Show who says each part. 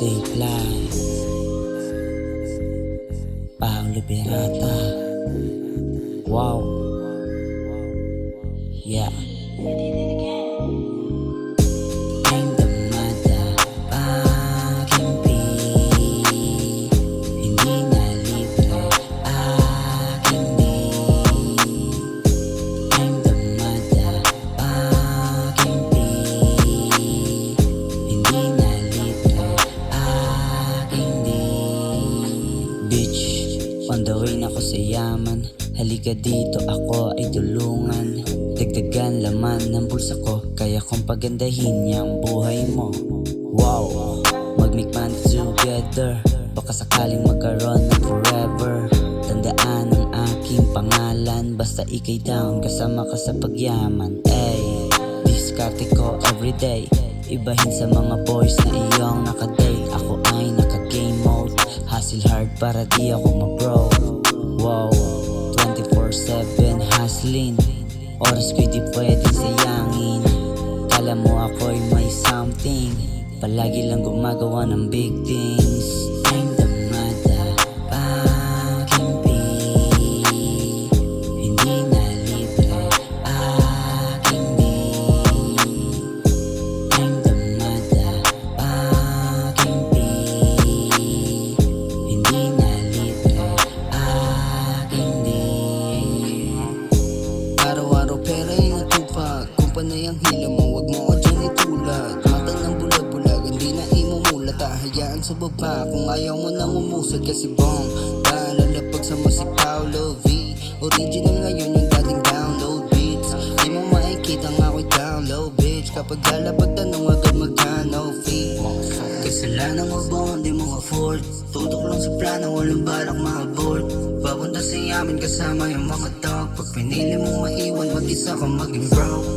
Speaker 1: stay fly. Paulo Pirata. Wow. Yeah. I'm the motherfucking hindi na libre aking I'm the motherfucking hindi na libre aking Bitch, on the way na ko sa yaman. Halika dito, ako ay tulungan. Dagdagan laman ng bulsa ko, kaya kong pagandahin yung buhay mo. Wow, mag-make man together, baka sakaling magkaroon ng forever. Tandaan ang aking pangalan, basta ikay down, kasama ka sa pagyaman. Ay, diskarte ko everyday, ibahin sa mga boys na iyong nakadate. Ako ay naka-game mode, hustle hard para di ako ma-bro. Wow, 24/7 hustling, oras ko'y di pwedeng sayangin. Kala mo ako'y may something, palagi lang gumagawa ng big things. I'm the motherfucking hindi na libre aking I'm the motherfucking hindi na libre aking Araw-araw pera yung natupag, kung panay ang hila mo, wag mo ka dyan itulad. Matang ng bulag-bulag, hindi na imumulat. Hayaan sa baba kung ayaw mo nang umusad. Kasi bong, lalapag sa si Paulo V. Original ngayon yung dating download beats. Di mo makikita nga ako'y download bitch. Kapag lalapag tanong agad magkano fee. Kasalanan mo ba hindi mo afford? Tutok lang sa plano, walang balak ma-abort. Papunta sa yamin kasama yung mga dog. Pag pinili mo maiwan, mag-isa ka maging broke.